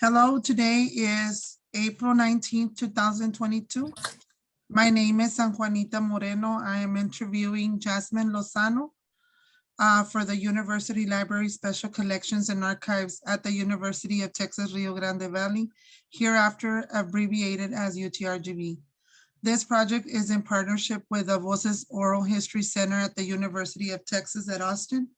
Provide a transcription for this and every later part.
Hello, today is April 19th, 2022. My name is San Juanita Moreno. I am interviewing Jazmin Lozano for the University Library Special Collections and Archives at the University of Texas Rio Grande Valley, hereafter abbreviated as UTRGV. This project is in partnership with the Voces Oral History Center at the University of Texas at Austin.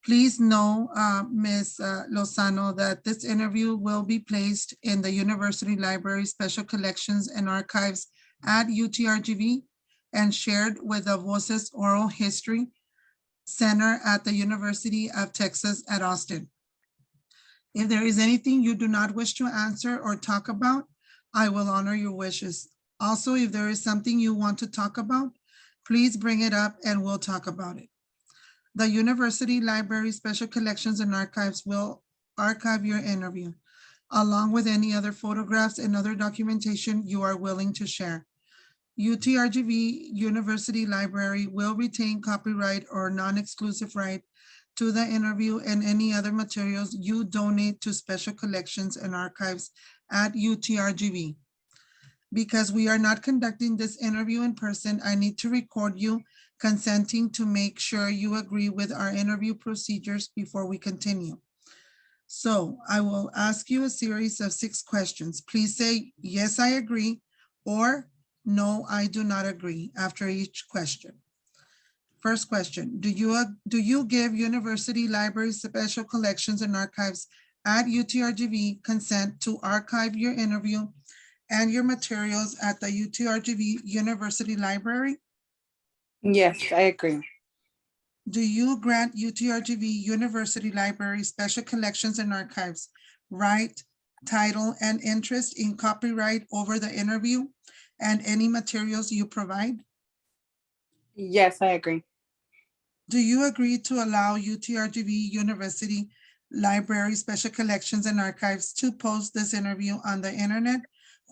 Please know, Ms. Lozano, that this interview will be placed in the University Library Special Collections and Archives at UTRGV and shared with the Voces Oral History Center at the University of Texas at Austin. If there is anything you do not wish to answer or talk about, I will honor your wishes. Also, if there is something you want to talk about, please bring it up and we'll talk about it. The University Library Special Collections and Archives will archive your interview, along with any other photographs and other documentation you are willing to share. UTRGV University Library will retain copyright or non-exclusive right to the interview and any other materials you donate to Special Collections and Archives at UTRGV. Because we are not conducting this interview in person, I need to record you consenting to make sure you agree with our interview procedures before we continue. So I will ask you a series of 6 questions. Please say, yes, I agree, or no, I do not agree after each question. First question, do you give University Library Special Collections and Archives at UTRGV consent to archive your interview and your materials at the UTRGV University Library? Yes, I agree. Do you grant UTRGV University Library Special Collections and Archives right, title, and interest in copyright over the interview and any materials you provide? Yes, I agree. Do you agree to allow UTRGV University Library Special Collections and Archives to post this interview on the internet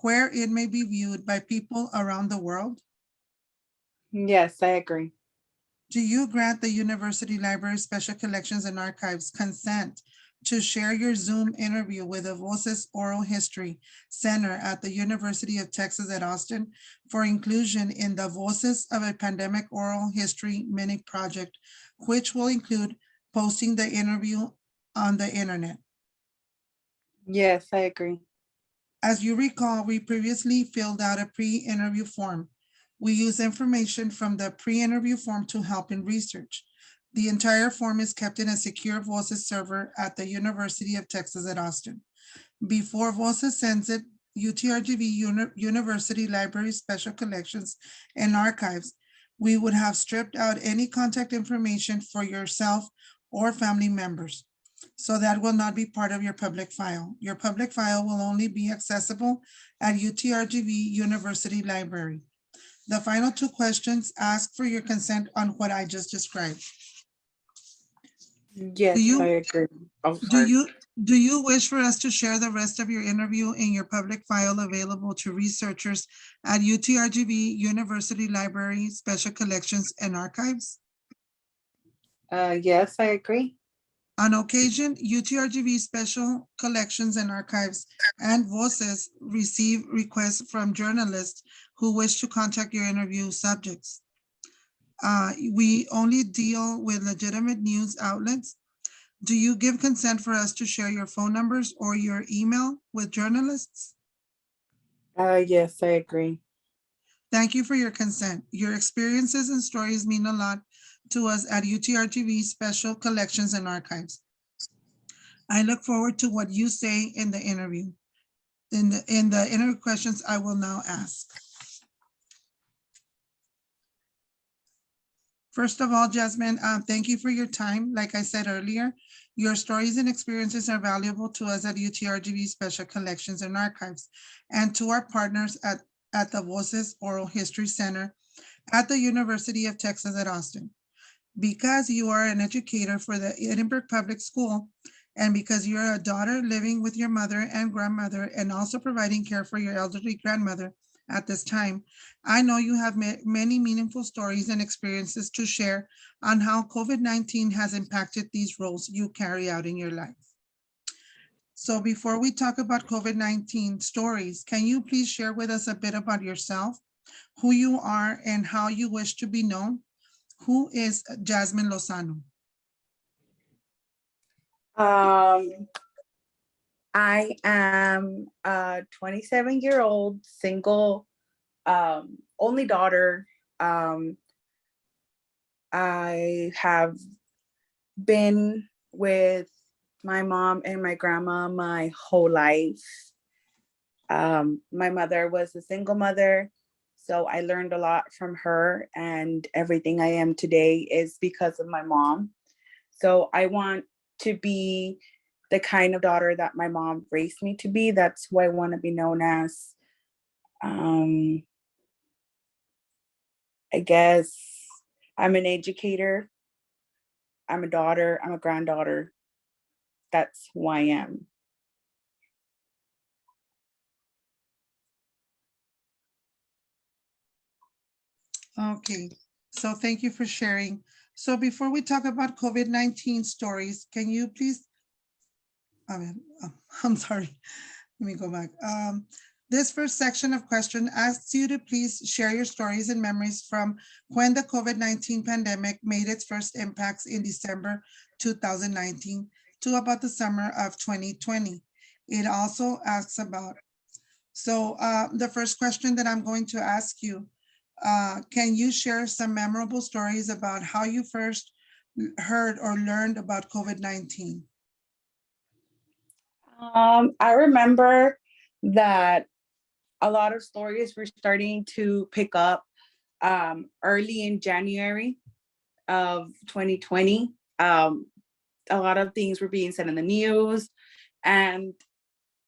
where it may be viewed by people around the world? Yes, I agree. Do you grant the University Library Special Collections and Archives consent to share your Zoom interview with the Voces Oral History Center at the University of Texas at Austin for inclusion in the Voices of a Pandemic Oral History mini project, which will include posting the interview on the internet? Yes, I agree. As you recall, we previously filled out a pre-interview form. We use information from the pre-interview form to help in research. The entire form is kept in a secure Voces server at the University of Texas at Austin. Before Voces sends it, UTRGV University Library Special Collections and Archives, we would have stripped out any contact information for yourself or family members. So that will not be part of your public file. Your public file will only be accessible at UTRGV University Library. The final 2 questions ask for your consent on what I just described. Yes, I agree. Oh, Do you wish for us to share the rest of your interview in your public file available to researchers at UTRGV University Library Special Collections and Archives? Yes, I agree. On occasion, UTRGV Special Collections and Archives and Voces receive requests from journalists who wish to contact your interview subjects. We only deal with legitimate news outlets. Do you give consent for us to share your phone numbers or your email with journalists? Yes, I agree. Thank you for your consent. Your experiences and stories mean a lot to us at UTRGV Special Collections and Archives. I look forward to what you say in the interview. In the interview questions I will now ask. First of all, Jazmin, thank you for your time. Like I said earlier, your stories and experiences are valuable to us at UTRGV Special Collections and Archives and to our partners at the Voces Oral History Center at the University of Texas at Austin. Because you are an educator for the Edinburgh Public School, and because you're a daughter living with your mother and grandmother and also providing care for your elderly grandmother at this time, I know you have many meaningful stories and experiences to share on how COVID-19 has impacted these roles you carry out in your life. So before we talk about COVID-19 stories, can you please share with us a bit about yourself, who you are, and how you wish to be known? Who is Jazmin Lozano? I am a 27-year-old single, only daughter. I have been with my mom and my grandma my whole life. My mother was a single mother, so I learned a lot from her, and everything I am today is because of my mom. So I want to be the kind of daughter that my mom raised me to be. That's who I want to be known as. I guess I'm an educator. I'm a daughter. I'm a granddaughter. That's who I am. Okay, so thank you for sharing. So before we talk about COVID-19 stories, can you please, I mean, I'm sorry, let me go back. This first section of question asks you to please share your stories and memories from when the COVID-19 pandemic made its first impacts in December 2019 to about the summer of 2020. It also asks about, so the first question that I'm going to ask you, can you share some memorable stories about how you first heard or learned about COVID-19? I remember that a lot of stories were starting to pick up early in January of 2020. A lot of things were being said in the news. And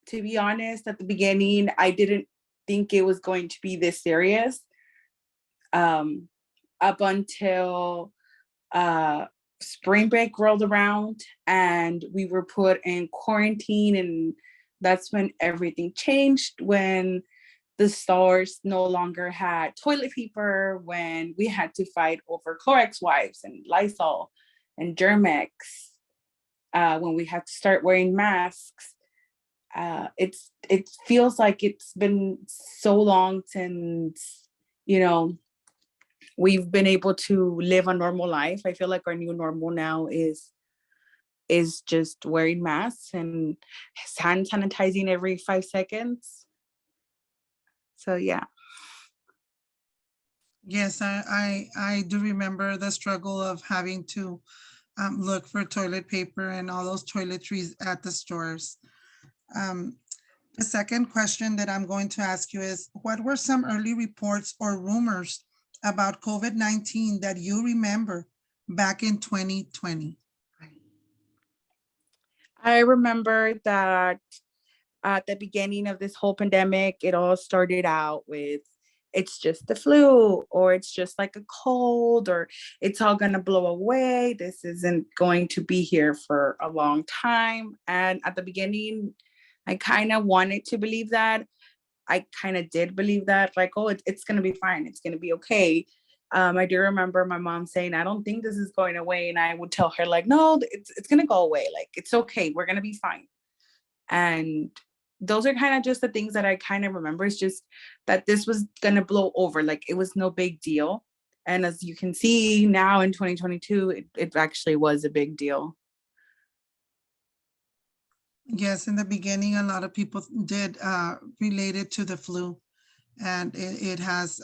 to be honest, at the beginning, I didn't think it was going to be this serious. Up until spring break rolled around and we were put in quarantine, and that's when everything changed, when the stores no longer had toilet paper, when we had to fight over Clorox wipes and Lysol and Germex, when we had to start wearing masks. It feels like it's been so long since, you know, we've been able to live a normal life. I feel like our new normal now is just wearing masks and hand sanitizing every 5 seconds. So yeah. Yes, I do remember the struggle of having to look for toilet paper and all those toiletries at the stores. Um, the second question that I'm going to ask you is, what were some early reports or rumors about COVID-19 that you remember back in 2020? I remember that at the beginning of this whole pandemic, it all started out with it's just the flu, or it's just like a cold, or it's all going to blow away. This isn't going to be here for a long time. And at the beginning, I kind of wanted to believe that. I kind of did believe that, like, oh, it's going to be fine. It's going to be okay. I do remember my mom saying, I don't think this is going away. And I would tell her, like, no, it's going to go away. Like, it's okay. We're going to be fine. And those are kind of just the things that I kind of remember. It's just that this was going to blow over. Like, it was no big deal. And as you can see now in 2022, it actually was a big deal. Yes, in the beginning, a lot of people did relate it to the flu, and it has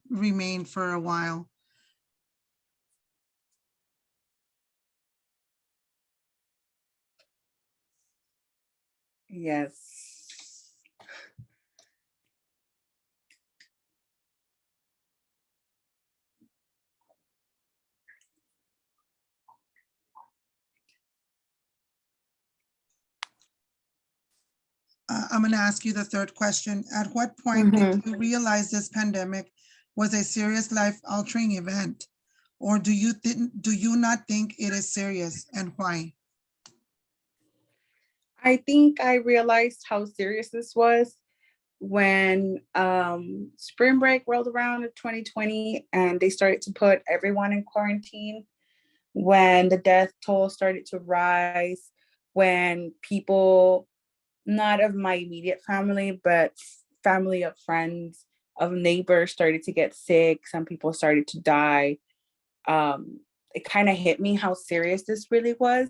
remained for a while. Yes. I'm going to ask you the third question. At what point did you realize this pandemic was a serious life-altering event? Or do you not think it is serious, and why? I think I realized how serious this was when spring break rolled around in 2020 and they started to put everyone in quarantine, when the death toll started to rise, when people not of my immediate family, but family of friends, of neighbors started to get sick. Some people started to die. It kind of hit me how serious this really was.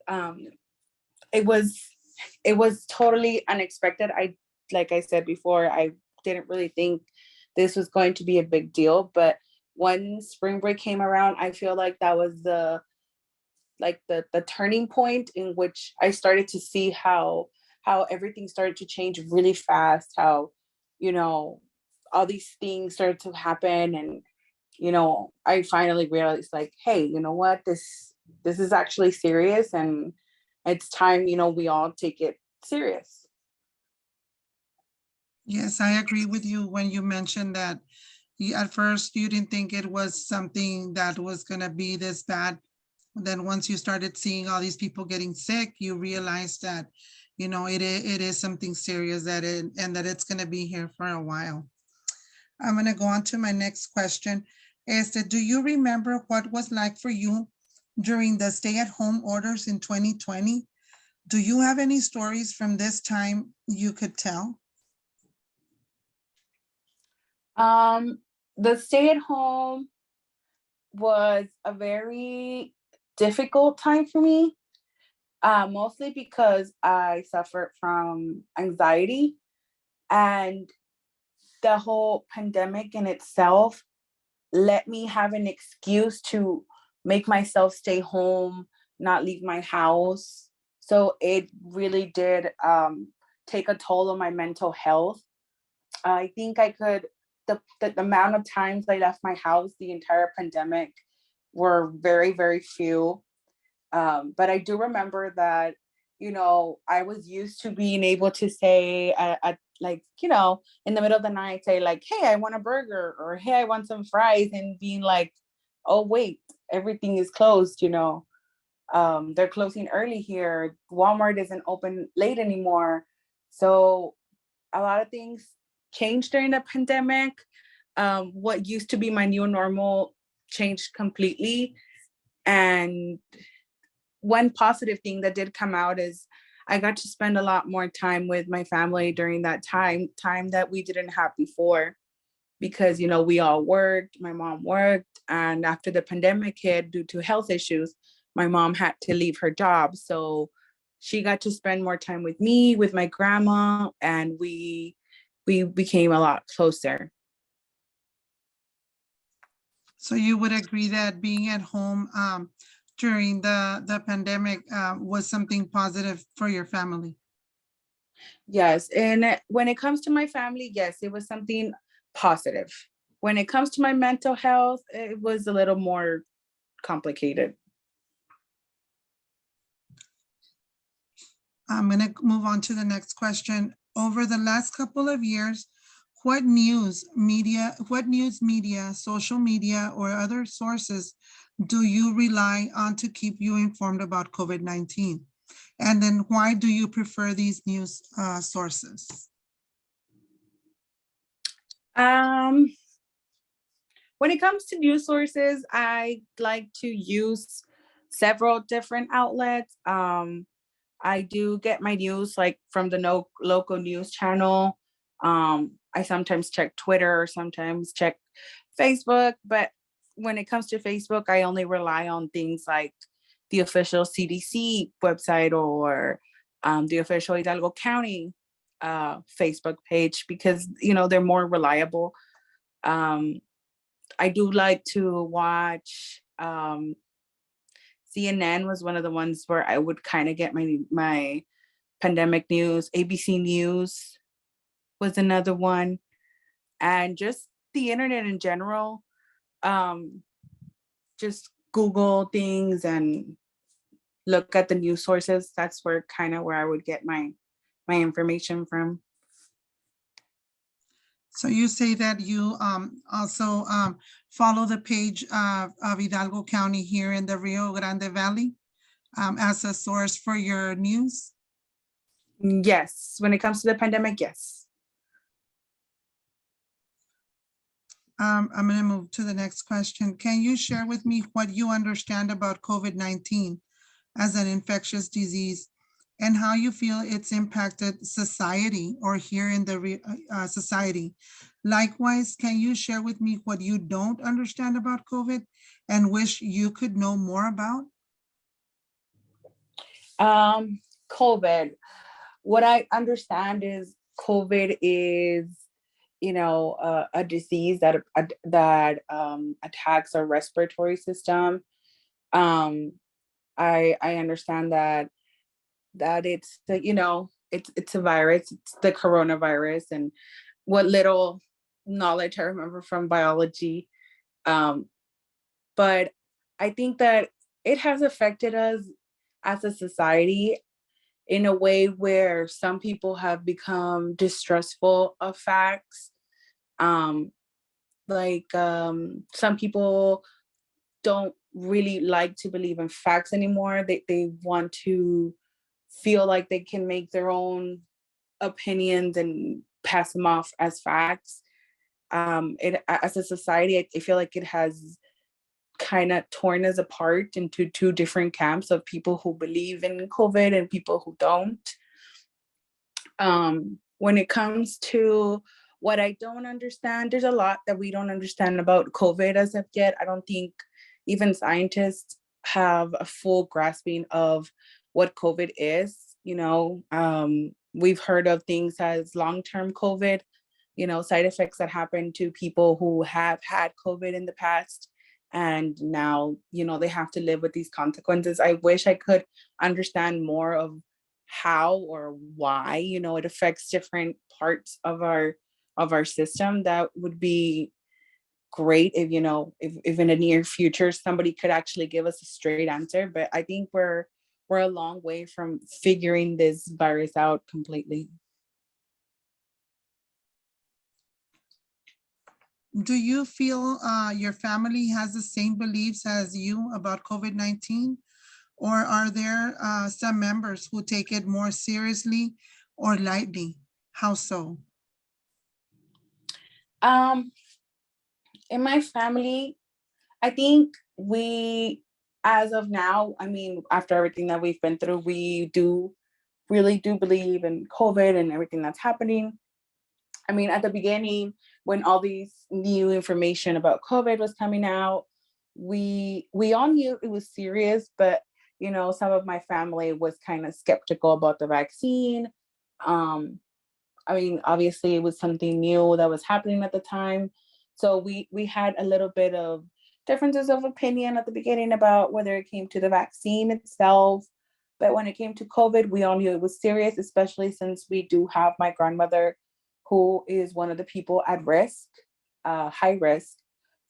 Um, it was it was totally unexpected. Like I said before, I didn't really think this was going to be a big deal, but when spring break came around, I feel like that was the turning point in which I started to see how everything started to change really fast, how you know all these things started to happen, and I finally realized, like, hey, you know what, this is actually serious, and it's time, we all take it serious. Yes, I agree with you when you mentioned that at first you didn't think it was something that was gonna be this bad. Then once you started seeing all these people getting sick, you realized that, it is something serious and that it's gonna be here for a while. I'm gonna go on to my next question. Do you remember what was like for you during the stay-at-home orders in 2020? Do you have any stories from this time you could tell? um the stay at home was a very difficult time for me, mostly because I suffered from anxiety, and the whole pandemic in itself let me have an excuse to make myself stay home, not leave my house. So it really did take a toll on my mental health. I think I could, the amount of times I left my house the entire pandemic were very, very few. But I do remember that, I was used to being able to say at like, in the middle of the night, say like, hey, I want a burger, or hey, I want some fries, and being like, oh, wait, everything is closed, they're closing early here. Walmart isn't open late anymore. So a lot of things changed during the pandemic. What used to be my new normal changed completely. And one positive thing that did come out is I got to spend a lot more time with my family during that time that we didn't have before, because we all worked. My mom worked, and after the pandemic hit, due to health issues, my mom had to leave her job. So she got to spend more time with me, with my grandma, and we became a lot closer. So you would agree that being at home during the pandemic was something positive for your family? Yes, and when it comes to my family, yes, it was something positive. When it comes to my mental health, it was a little more complicated. I'm going to move on to the next question. Over the last couple of years, what news media, social media, or other sources do you rely on to keep you informed about COVID-19? And then why do you prefer these news sources? Um, when it comes to news sources, I like to use several different outlets. I do get my news like from the local news channel. I sometimes check Twitter, or sometimes check Facebook, but when it comes to Facebook, I only rely on things like the official CDC website, or the official Hidalgo County Facebook page, because they're more reliable. Um, I do like to watch CNN was one of the ones where I would kind of get my pandemic news. ABC News was another one, and just the internet in general. Um, just Google things and look at the news sources. That's where I would get my information from. So you say that you also follow the page of Hidalgo County here in the Rio Grande Valley as a source for your news? Yes, when it comes to the pandemic, yes. I'm going to move to the next question. Can you share with me what you understand about COVID-19 as an infectious disease? and how you feel it's impacted society or here in the society. Likewise, can you share with me what you don't understand about COVID and wish you could know more about? COVID. What I understand is COVID is, a disease that attacks our respiratory system. Um, I understand that it's a virus. It's the coronavirus, and what little knowledge I remember from biology. Um, but I think that it has affected us as a society in a way where some people have become distrustful of facts. Um, some people don't really like to believe in facts anymore. They want to feel like they can make their own opinions and pass them off as facts. It as a society, I feel like it has kind of torn us apart into two different camps of people who believe in COVID and people who don't. When it comes to what I don't understand, there's a lot that we don't understand about COVID as of yet. I don't think even scientists have a full grasping of what COVID is. We've heard of things as long-term COVID, side effects that happen to people who have had COVID in the past. And now, they have to live with these consequences. I wish I could understand more of how or why, it affects different parts of our system. That would be great if in the near future somebody could actually give us a straight answer. But I think we're a long way from figuring this virus out completely. Do you feel your family has the same beliefs as you about COVID-19? Or are there some members who take it more seriously or lightly? How so? Um, in my family, I think we, as of now, I mean, after everything that we've been through, we really do believe in COVID and everything that's happening. I mean, at the beginning, when all these new information about COVID was coming out, we all knew it was serious, but some of my family was kind of skeptical about the vaccine. Um, I mean, obviously, it was something new that was happening at the time, so we had a little bit of differences of opinion at the beginning about whether it came to the vaccine itself. But when it came to COVID, we all knew it was serious, especially since we do have my grandmother, who is one of the people at risk, high risk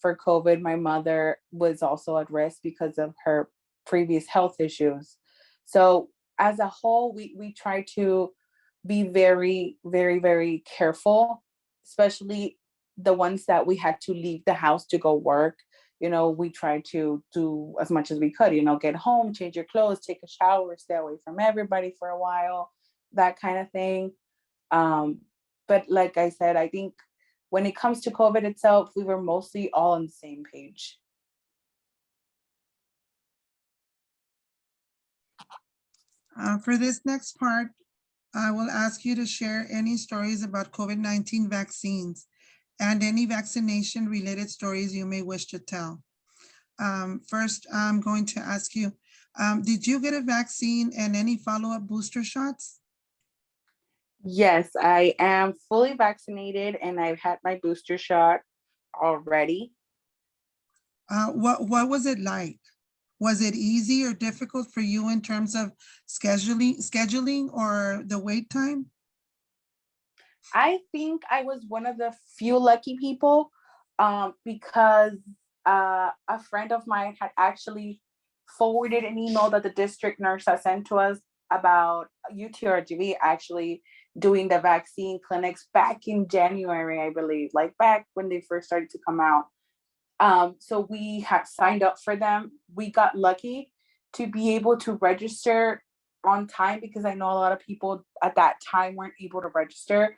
for COVID. My mother was also at risk because of her previous health issues. So as a whole, we try to be very, very, very careful, especially the ones that we had to leave the house to go work. We tried to do as much as we could, get home, change your clothes, take a shower, stay away from everybody for a while, that kind of thing. But like I said, I think when it comes to COVID itself, we were mostly all on the same page. For this next part, I will ask you to share any stories about COVID-19 vaccines and any vaccination related stories you may wish to tell. First, I'm going to ask you, did you get a vaccine and any follow-up booster shots? Yes, I am fully vaccinated and I've had my booster shot already. What was it like? Was it easy or difficult for you in terms of scheduling or the wait time? I think I was one of the few lucky people because a friend of mine had actually forwarded an email that the district nurse had sent to us about UTRGV actually doing the vaccine clinics back in January, I believe, like back when they first started to come out. So we had signed up for them. We got lucky to be able to register on time because I know a lot of people at that time weren't able to register.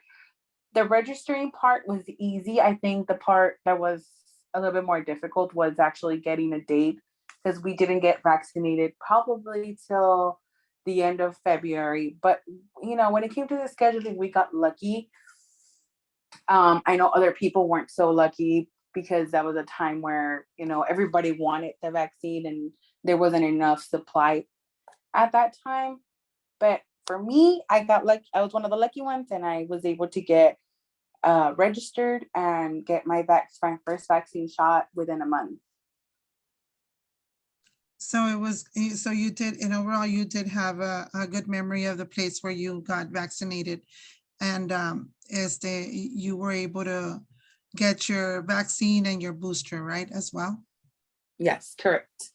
The registering part was easy. I think the part that was a little bit more difficult was actually getting a date because we didn't get vaccinated probably till the end of February. But when it came to the scheduling, we got lucky. I know other people weren't so lucky because that was a time where everybody wanted the vaccine and there wasn't enough supply at that time. But for me, I got lucky. I was one of the lucky ones, and I was able to get registered and get my first vaccine shot within a month. So you did, and overall, you did have a good memory of the place where you got vaccinated, and you were able to get your vaccine and your booster, right, as well? Yes, correct.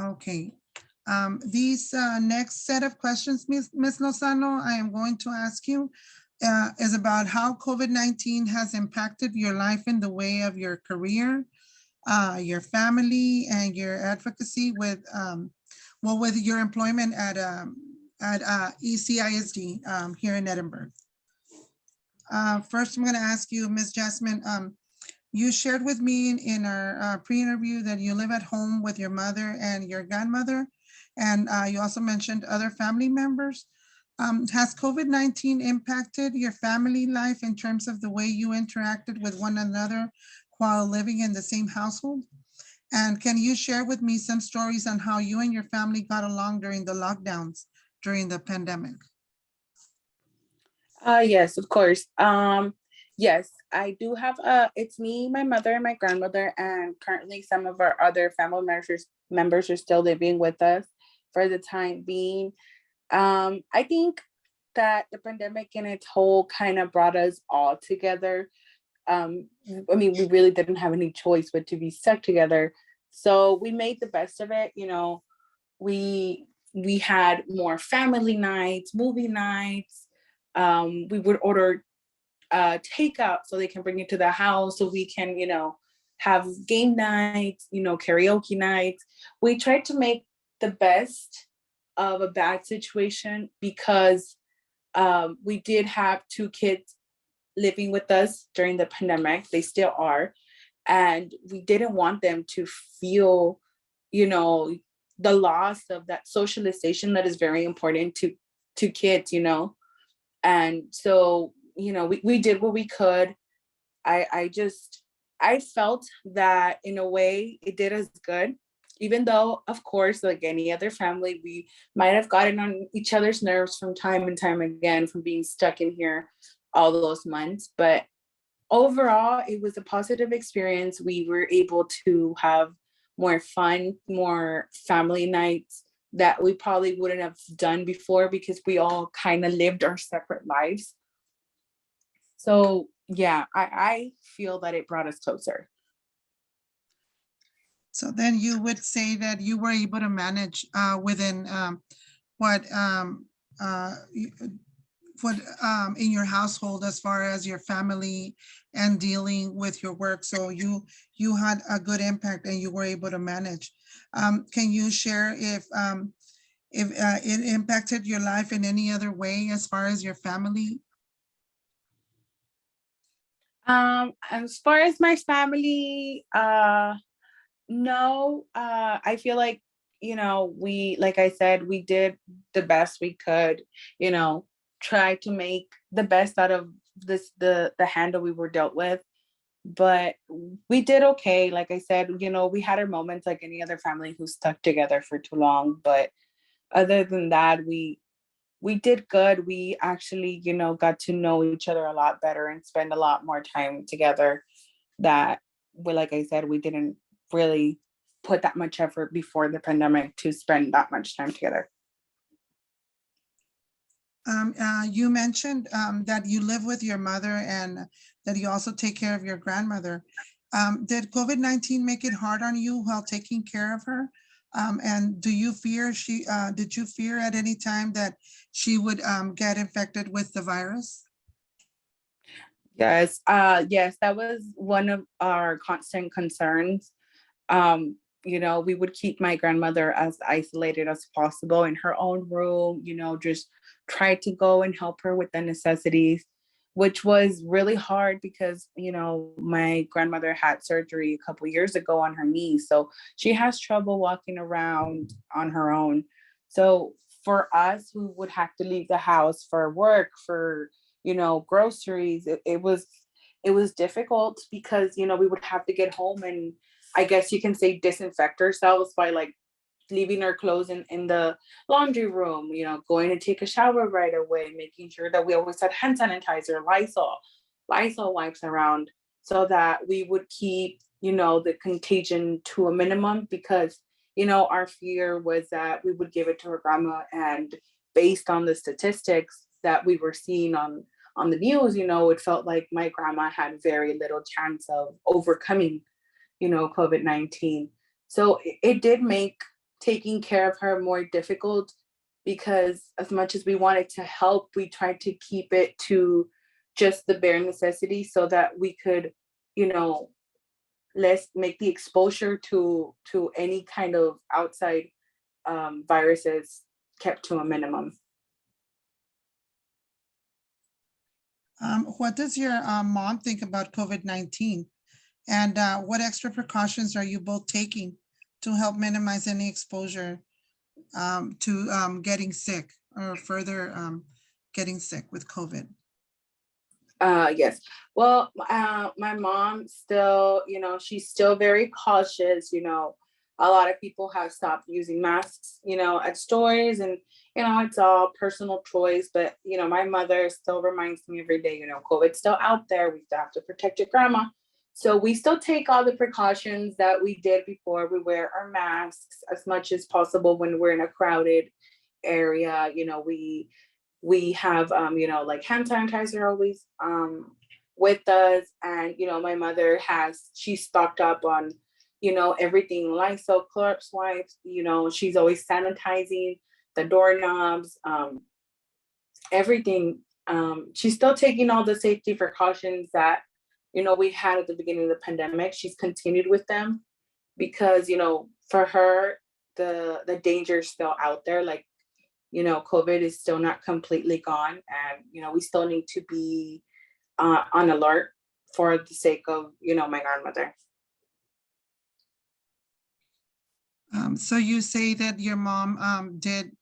Okay. These next set of questions, Ms. Lozano, I am going to ask you is about how COVID-19 has impacted your life in the way of your career, your family, and your advocacy with your employment at ECISD here in Edinburgh. First, I'm going to ask you, Ms. Jazmin, you shared with me in our pre-interview that you live at home with your mother and your grandmother, and you also mentioned other family members. Has COVID-19 impacted your family life in terms of the way you interacted with one another while living in the same household? And can you share with me some stories on how you and your family got along during the lockdowns during the pandemic? Yes, of course. Yes, I do have it's me, my mother, and my grandmother, and currently some of our other family members are still living with us for the time being. I think that the pandemic in its whole kind of brought us all together. We really didn't have any choice but to be stuck together. So we made the best of it. We had more family nights, movie nights. We would order takeout so they can bring it to the house so we can, have game nights, karaoke nights. We tried to make the best of a bad situation because we did have 2 kids living with us during the pandemic. They still are. And we didn't want them to feel, the loss of that socialization that is very important to kids, And so, we did what we could. I felt that in a way it did us good, even though, of course, like any other family, we might have gotten on each other's nerves from time and time again from being stuck in here all those months. But overall, it was a positive experience. We were able to have more fun, more family nights that we probably wouldn't have done before because we all kind of lived our separate lives. So yeah, I feel that it brought us closer. So then you would say that you were able to manage within what in your household as far as your family and dealing with your work. So you had a good impact and you were able to manage. Can you share if it impacted your life in any other way as far as your family? As far as my family, no, I feel like, like I said, we did the best we could, try to make the best out of the hand that we were dealt with. But we did okay. Like I said, we had our moments like any other family who stuck together for too long. But other than that, we did good. We actually, got to know each other a lot better and spend a lot more time together that, like I said, we didn't really put that much effort before the pandemic to spend that much time together. You mentioned that you live with your mother and that you also take care of your grandmother. Did COVID-19 make it hard on you while taking care of her? And do you fear did you fear at any time that she would get infected with the virus? Yes, yes, that was one of our constant concerns. We would keep my grandmother as isolated as possible in her own room, just try to go and help her with the necessities, which was really hard because, my grandmother had surgery a couple years ago on her knee. So she has trouble walking around on her own. So for us who would have to leave the house for work, for, groceries, it was difficult because, we would have to get home and, I guess you can say, disinfect ourselves by like leaving our clothes in the laundry room, going to take a shower right away, making sure that we always had hand sanitizer, Lysol wipes around, so that we would keep, the contagion to a minimum, because, our fear was that we would give it to our grandma, and based on the statistics that we were seeing on the news, it felt like my grandma had very little chance of overcoming, COVID-19. So it did make taking care of her more difficult, because as much as we wanted to help, we tried to keep it to just the bare necessity, so that we could, you know, less make the exposure to any kind of outside viruses kept to a minimum. What does your mom think about COVID-19? And what extra precautions are you both taking to help minimize any exposure to getting sick or further getting sick with COVID? Yes. Well, my mom still, she's still very cautious. A lot of people have stopped using masks, at stores, and, it's all personal choice. But, my mother still reminds me every day, COVID's still out there. We still have to protect your grandma. So we still take all the precautions that we did before. We wear our masks as much as possible when we're in a crowded area. We have like hand sanitizer always with us, and my mother she's stocked up on everything, Lysol, Clorox wipes. She's always sanitizing the doorknobs, everything. She's still taking all the safety precautions that we had at the beginning of the pandemic. She's continued with them because for her, the danger is still out there. Like, COVID is still not completely gone, and we still need to be on alert for the sake of my grandmother. So you say that your mom did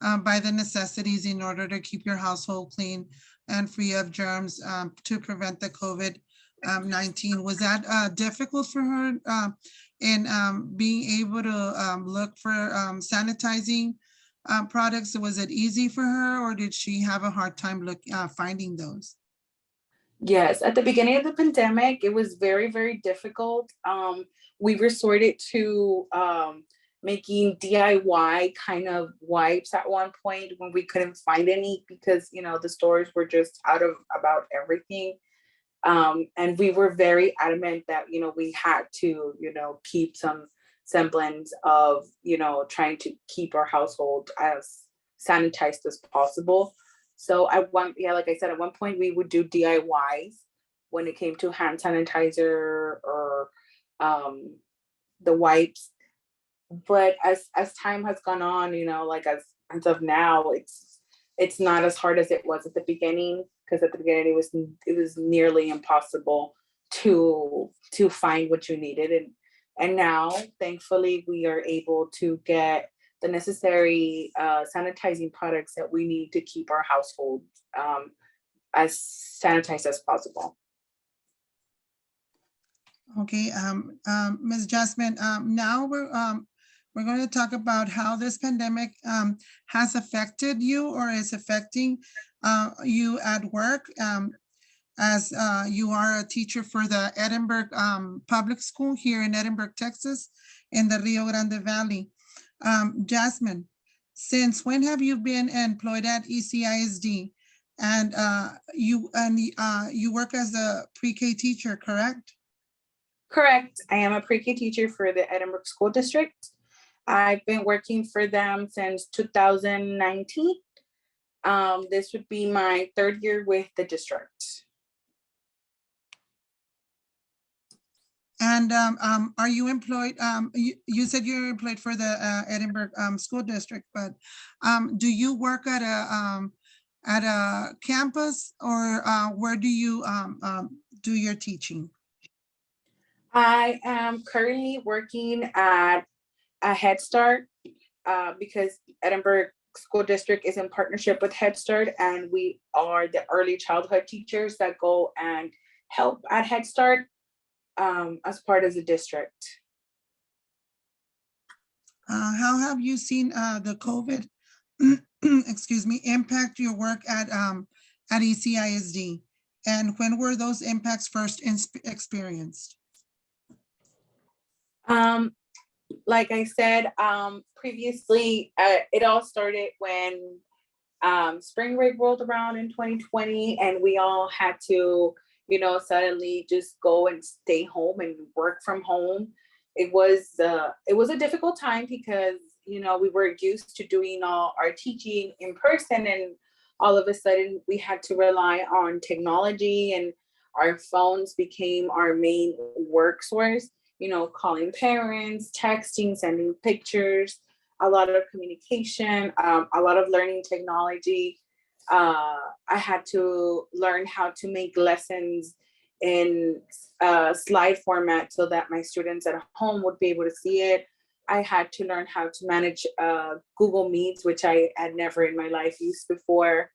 buy the necessities in order to keep your household clean and free of germs to prevent the COVID-19. Was that difficult for her in being able to look for sanitizing products? Was it easy for her, or did she have a hard time finding those? Yes, at the beginning of the pandemic, it was very, very difficult. We resorted to making DIY kind of wipes at one point when we couldn't find any, because the stores were just out of about everything. And we were very adamant that we had to keep some semblance of trying to keep our household as sanitized as possible. So like I said, at one point we would do DIYs when it came to hand sanitizer or the wipes. But as time has gone on, like as of now, it's not as hard as it was at the beginning, because at the beginning it was nearly impossible to find what you needed, and now thankfully we are able to get the necessary sanitizing products that we need to keep our household as sanitized as possible. Okay, Ms. Jazmin, now we're going to talk about how this pandemic has affected you or is affecting you at work, as you are a teacher for the Edinburg Public School here in Edinburg, Texas, in the Rio Grande Valley. Jazmin, since when have you been employed at ECISD? And you work as a pre-K teacher, correct? Correct. I am a pre-K teacher for the Edinburg School District. I've been working for them since 2019. This would be my third year with the district. And are you employed? You said you're employed for the Edinburg School District, but do you work at a campus, or where do you do your teaching? I am currently working at a Head Start because Edinburgh School District is in partnership with Head Start, and we are the early childhood teachers that go and help at Head Start as part of the district. How have you seen the COVID, excuse me, impact your work at ECISD? And when were those impacts first experienced? Like I said previously, it all started when spring break rolled around in 2020, and we all had to, suddenly just go and stay home and work from home. It was a difficult time because, we were used to doing all our teaching in person, and all of a sudden we had to rely on technology, and our phones became our main work source, calling parents, texting, sending pictures, a lot of communication, a lot of learning technology. I had to learn how to make lessons in slide format so that my students at home would be able to see it. I had to learn how to manage Google Meets, which I had never in my life used before.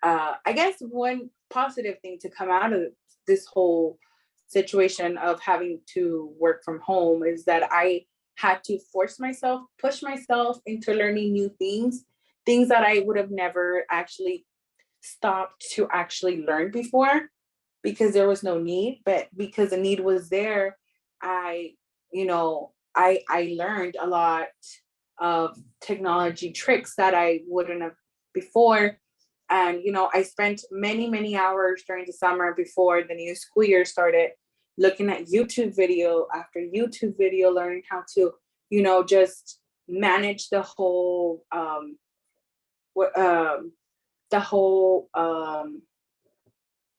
I guess one positive thing to come out of this whole situation of having to work from home is that I had to push myself into learning new things that I would have never actually stopped to actually learn before, because there was no need. But because the need was there, I learned a lot of technology tricks that I wouldn't have before. And, I spent many, many hours during the summer before the new school year started looking at YouTube video after YouTube video, learning how to, just manage the whole,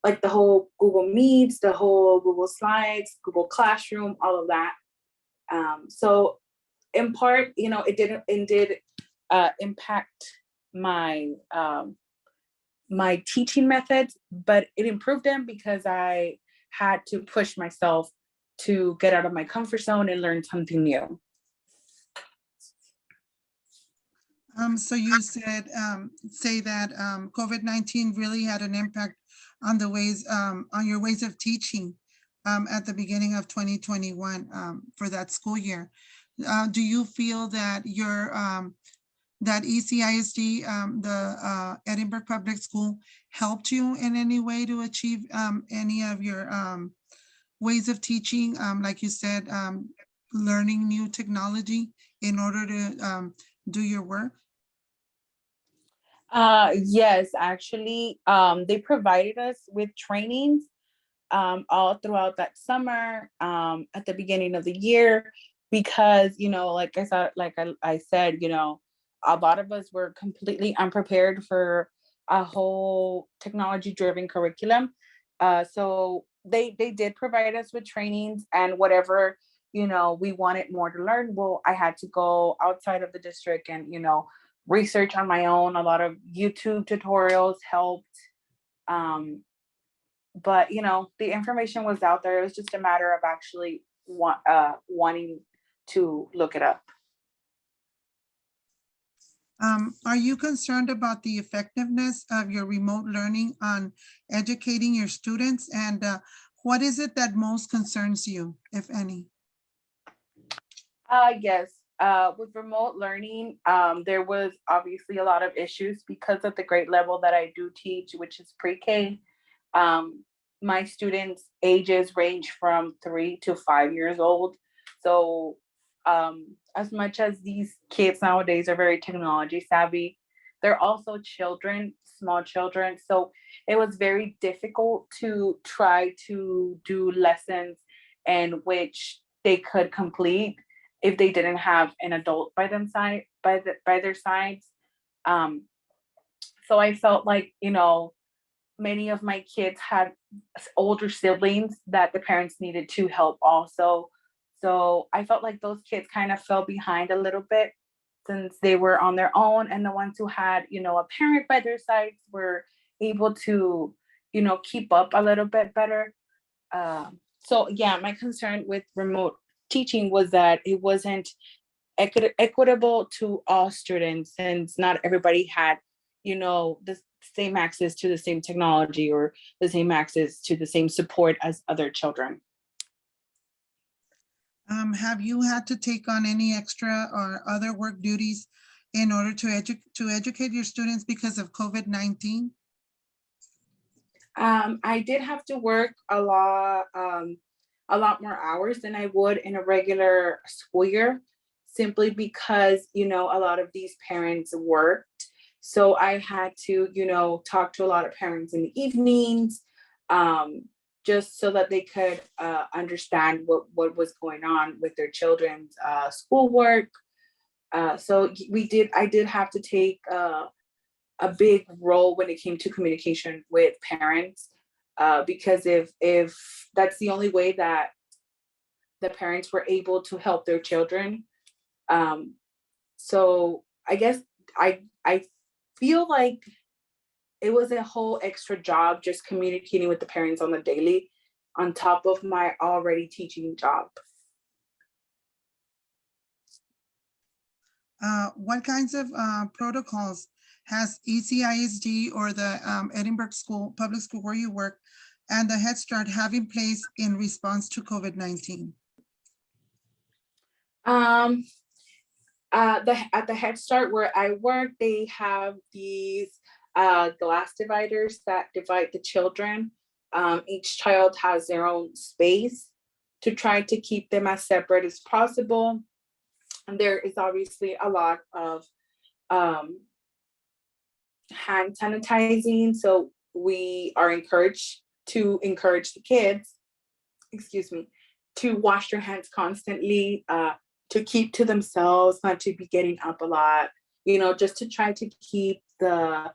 like the whole Google Meets, the whole Google Slides, Google Classroom, all of that. So in part, it did impact my my teaching methods, but it improved them because I had to push myself to get out of my comfort zone and learn something new. So you said, say that COVID-19 really had an impact on the ways, on your ways of teaching at the beginning of 2021 for that school year. Do you feel that that ECISD, the Edinburgh Public School, helped you in any way to achieve any of your ways of teaching? Like you said, learning new technology in order to do your work? Yes, actually, they provided us with trainings all throughout that summer, at the beginning of the year, because, like I said, a lot of us were completely unprepared for a whole technology driven curriculum. So they did provide us with trainings, and whatever, we wanted more to learn. Well, I had to go outside of the district and, research on my own. A lot of YouTube tutorials helped. But the information was out there. It was just a matter of actually wanting to look it up. Are you concerned about the effectiveness of your remote learning on educating your students? And what is it that most concerns you, if any? Yes. With remote learning, there was obviously a lot of issues because of the grade level that I do teach, which is pre-K. My students' ages range from 3 to 5 years old. So as much as these kids nowadays are very technology savvy, they're also children, small children. So it was very difficult to try to do lessons in which they could complete if they didn't have an adult by their sides. So I felt like, many of my kids had older siblings that the parents needed to help also. So I felt like those kids kind of fell behind a little bit since they were on their own, and the ones who had, a parent by their sides were able to, keep up a little bit better. So yeah, my concern with remote teaching was that it wasn't equitable to all students, since not everybody had, the same access to the same technology or the same access to the same support as other children. Have you had to take on any extra or other work duties in order to educate your students because of COVID-19? I did have to work a lot more hours than I would in a regular school year, simply because, a lot of these parents worked. So I had to, talk to a lot of parents in the evenings, just so that they could understand what was going on with their children's schoolwork. So I did have to take a big role when it came to communication with parents, because if that's the only way that the parents were able to help their children. So I guess I feel like it was a whole extra job just communicating with the parents on the daily, on top of my already teaching job. What kinds of protocols has ECISD or the Edinburgh Public School where you work and the Head Start have in place in response to COVID-19? At the Head Start where I work, they have these glass dividers that divide the children. Each child has their own space to try to keep them as separate as possible. And there is obviously a lot of hand sanitizing. So we are encouraged to encourage the kids, to wash their hands constantly, to keep to themselves, not to be getting up a lot, just to try to keep the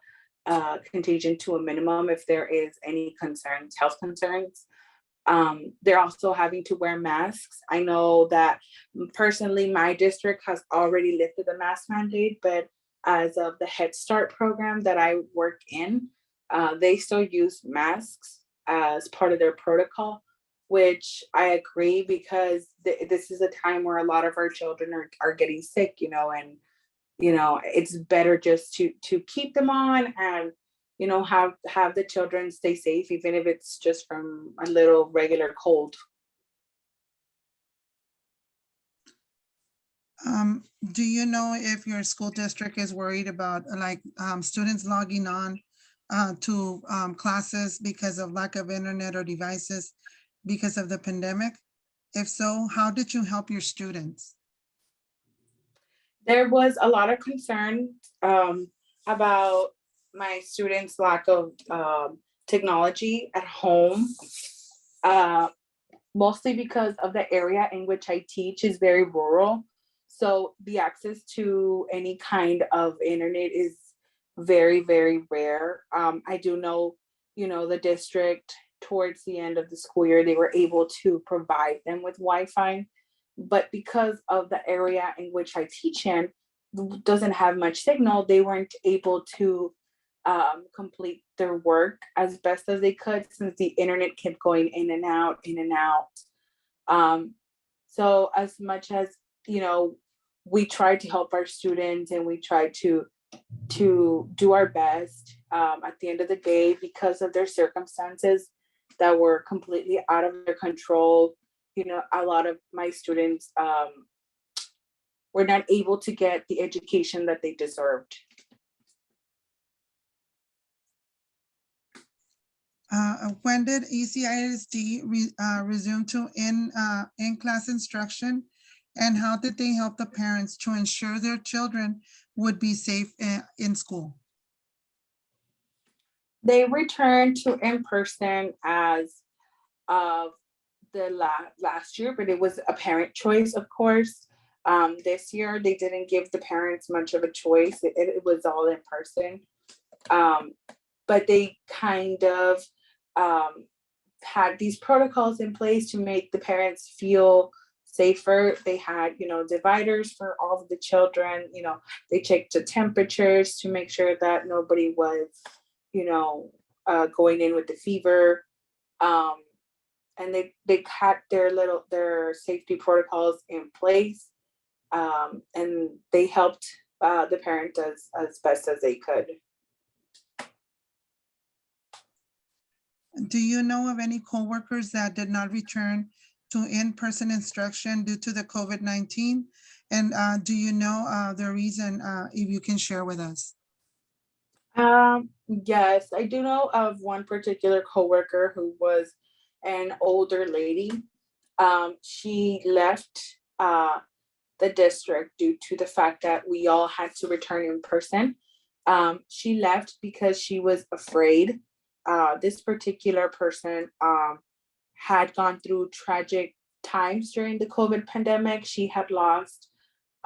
contagion to a minimum if there is any concerns, health concerns. They're also having to wear masks. I know that personally, my district has already lifted the mask mandate, but as of the Head Start program that I work in, they still use masks as part of their protocol, which I agree, because this is a time where a lot of our children are getting sick, and it's better just to keep them on and have the children stay safe, even if it's just from a little regular cold. Do you know if your school district is worried about students logging on to classes because of lack of internet or devices because of the pandemic? If so, how did you help your students? There was a lot of concern about my students' lack of technology at home, mostly because of the area in which I teach is very rural. So the access to any kind of internet is very, very rare. I do know, the district towards the end of the school year, they were able to provide them with Wi-Fi. But because of the area in which I teach in doesn't have much signal, they weren't able to complete their work as best as they could, since the internet kept going in and out, in and out. So as much as, we try to help our students and we try to do our best, at the end of the day, because of their circumstances that were completely out of their control, a lot of my students were not able to get the education that they deserved. When did ECISD resume to in-class instruction, and how did they help the parents to ensure their children would be safe in school? They returned to in-person as of the last year, but it was a parent choice, of course. This year, they didn't give the parents much of a choice. It was all in person. But they kind of had these protocols in place to make the parents feel safer. They had, dividers for all of the children. They checked the temperatures to make sure that nobody was, going in with the fever. And they had their safety protocols in place. and they helped the parent as best as they could. Do you know of any coworkers that did not return to in-person instruction due to the COVID-19? And do you know the reason, if you can share with us? Yes, I do know of one particular coworker who was an older lady. She left the district due to the fact that we all had to return in person. She left because she was afraid. This particular person had gone through tragic times during the COVID pandemic. She had lost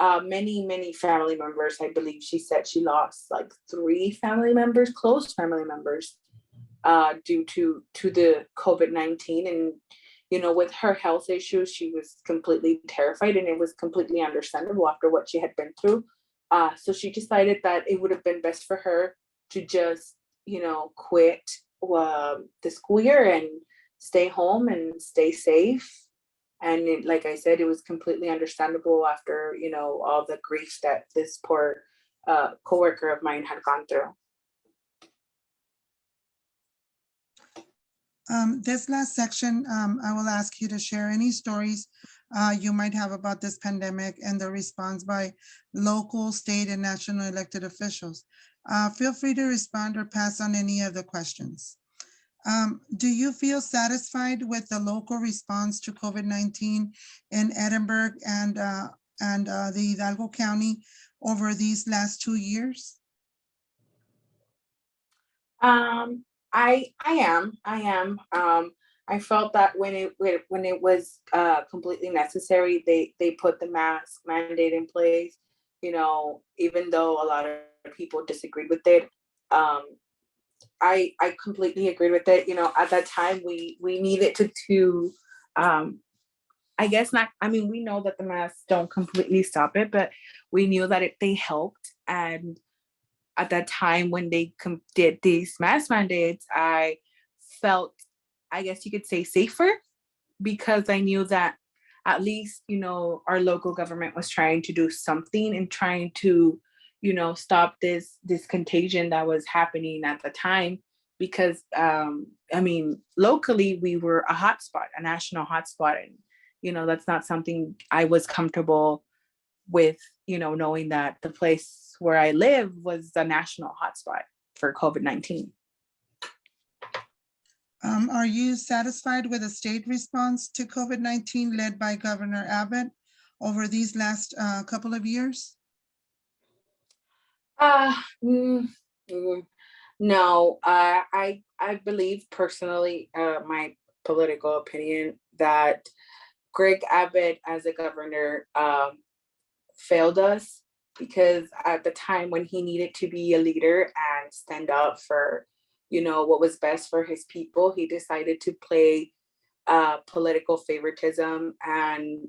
many family members. I believe she said she lost like 3 family members, close family members, due to the COVID-19. And with her health issues, she was completely terrified, and it was completely understandable after what she had been through. So she decided that it would have been best for her to just quit the school year and stay home and stay safe. And like I said, it was completely understandable after all the grief that this poor coworker of mine had gone through. This last section, I will ask you to share any stories you might have about this pandemic and the response by local, state, and national elected officials. Feel free to respond or pass on any of the questions. Do you feel satisfied with the local response to COVID-19 in Edinburgh and the Hidalgo County over these last 2 years? I am. I felt that when it was completely necessary, they put the mask mandate in place. Even though a lot of people disagreed with it, I completely agreed with it. At that time, we needed to I guess not. I mean, we know that the masks don't completely stop it, but we knew that they helped. And at that time when they did these mask mandates, I felt, I guess you could say, safer, because I knew that at least, our local government was trying to do something and trying to, stop this contagion that was happening at the time. Because, I mean, locally, we were a hotspot, a national hotspot. And, that's not something I was comfortable with, knowing that the place where I live was a national hotspot for COVID-19. Are you satisfied with the state response to COVID-19 led by Governor Abbott over these last couple of years? No, I believe personally, my political opinion, that Greg Abbott as a governor failed us, because at the time when he needed to be a leader and stand up for what was best for his people, he decided to play political favoritism and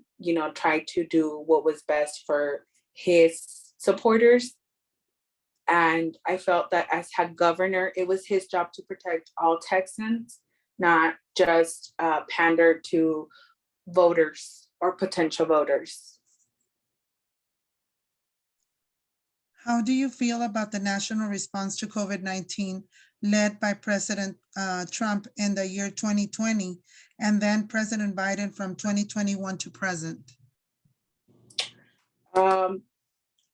try to do what was best for his supporters. And I felt that as head governor, it was his job to protect all Texans, not just pander to voters or potential voters. How do you feel about the national response to COVID-19 led by President Trump in the year 2020 and then President Biden from 2021 to present?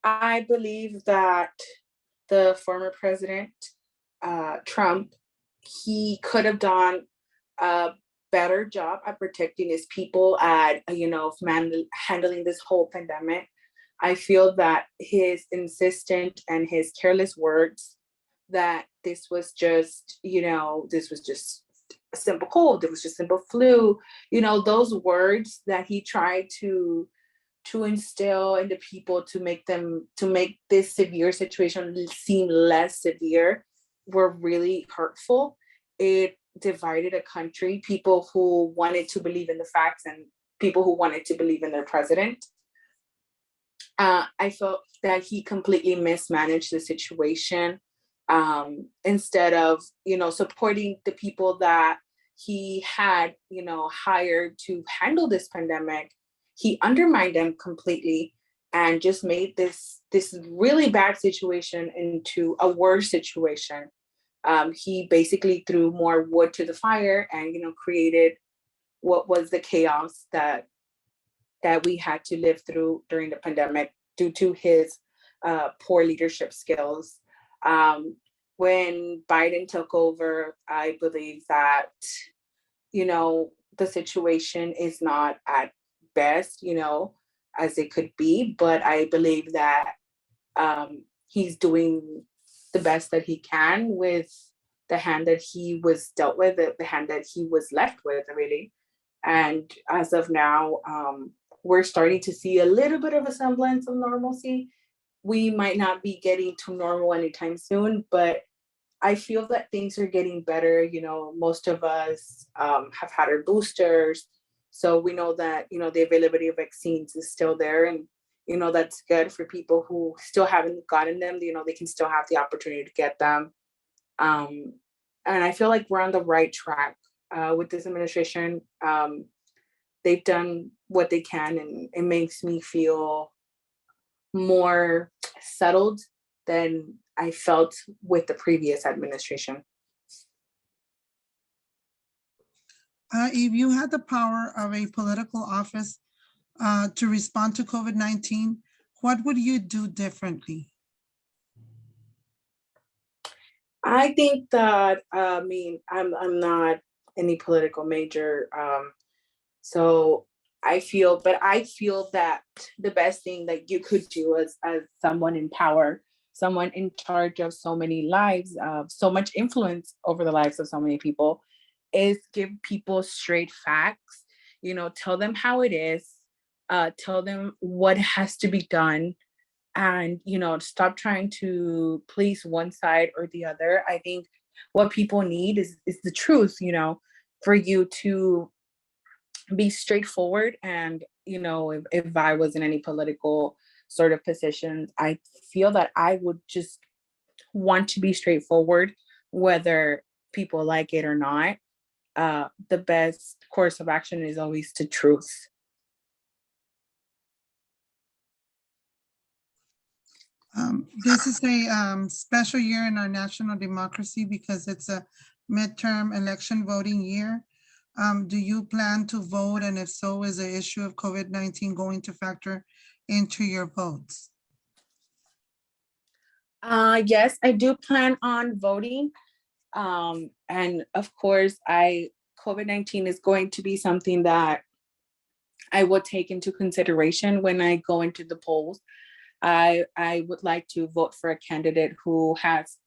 I believe that the former president, Trump, he could have done a better job at protecting his people, at handling this whole pandemic. I feel that his insistent and his careless words that this was just a simple cold, it was just simple flu, those words that he tried to instill into people to make this severe situation seem less severe were really hurtful. It divided a country, people who wanted to believe in the facts and people who wanted to believe in their president. I felt that he completely mismanaged the situation. Instead of, supporting the people that he had, hired to handle this pandemic, he undermined them completely. and just made this really bad situation into a worse situation. He basically threw more wood to the fire and, created what was the chaos that we had to live through during the pandemic due to his poor leadership skills. When Biden took over, I believe that, the situation is not at best, as it could be, but I believe that he's doing the best that he can with the hand that he was dealt with, the hand that he was left with, really. And as of now, we're starting to see a little bit of a semblance of normalcy. We might not be getting to normal anytime soon, but I feel that things are getting better. Most of us have had our boosters. So we know that, the availability of vaccines is still there. And, that's good for people who still haven't gotten them. They can still have the opportunity to get them. And I feel like we're on the right track with this administration. They've done what they can, and it makes me feel more settled than I felt with the previous administration. If you had the power of a political office to respond to COVID-19, what would you do differently? I think that, I'm not any political major. So I feel that the best thing that you could do as someone in power, someone in charge of so many lives, so much influence over the lives of so many people, is give people straight facts. Tell them how it is, tell them what has to be done, and stop trying to please one side or the other. I think what people need is the truth, for you to be straightforward. And if I was in any political sort of position, I feel that I would just want to be straightforward, whether people like it or not. The best course of action is always the truth. This is a special year in our national democracy because it's a midterm election voting year. Do you plan to vote? And if so, is the issue of COVID-19 going to factor into your votes? Yes, I do plan on voting. And of course, COVID-19 is going to be something that I will take into consideration when I go into the polls. I would like to vote for a candidate who has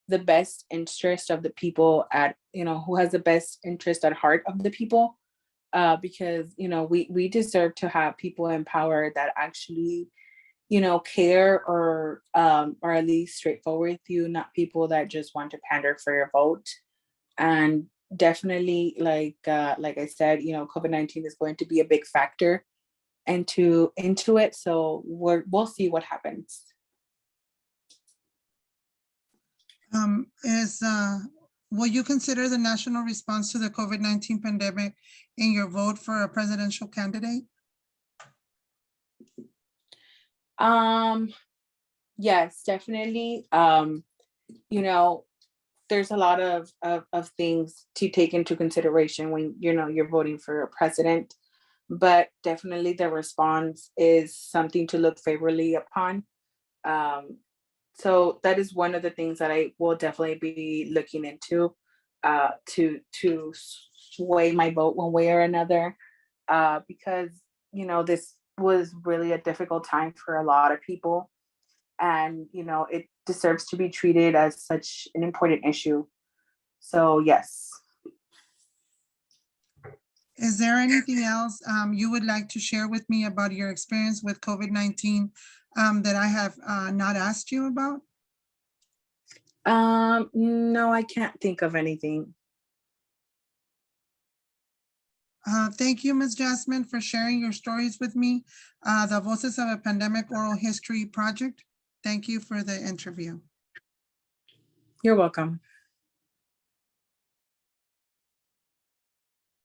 the best interest of the people who has the best interest at heart of the people. Because, we deserve to have people in power that actually, care or at least straightforward with you, not people that just want to pander for your vote. And definitely, like I said, COVID-19 is going to be a big factor into it. So we'll see what happens. Will you consider the national response to the COVID-19 pandemic in your vote for a presidential candidate? Yes, definitely. There's a lot of things to take into consideration when you're voting for a president, but definitely the response is something to look favorably upon. So that is one of the things that I will definitely be looking into to sway my vote one way or another, because this was really a difficult time for a lot of people, and it deserves to be treated as such an important issue. So yes. Is there anything else you would like to share with me about your experience with COVID-19 that I have not asked you about? No, I can't think of anything. Thank you, Ms. Jazmin, for sharing your stories with me. The Voces of a Pandemic Oral History Project. Thank you for the interview. You're welcome.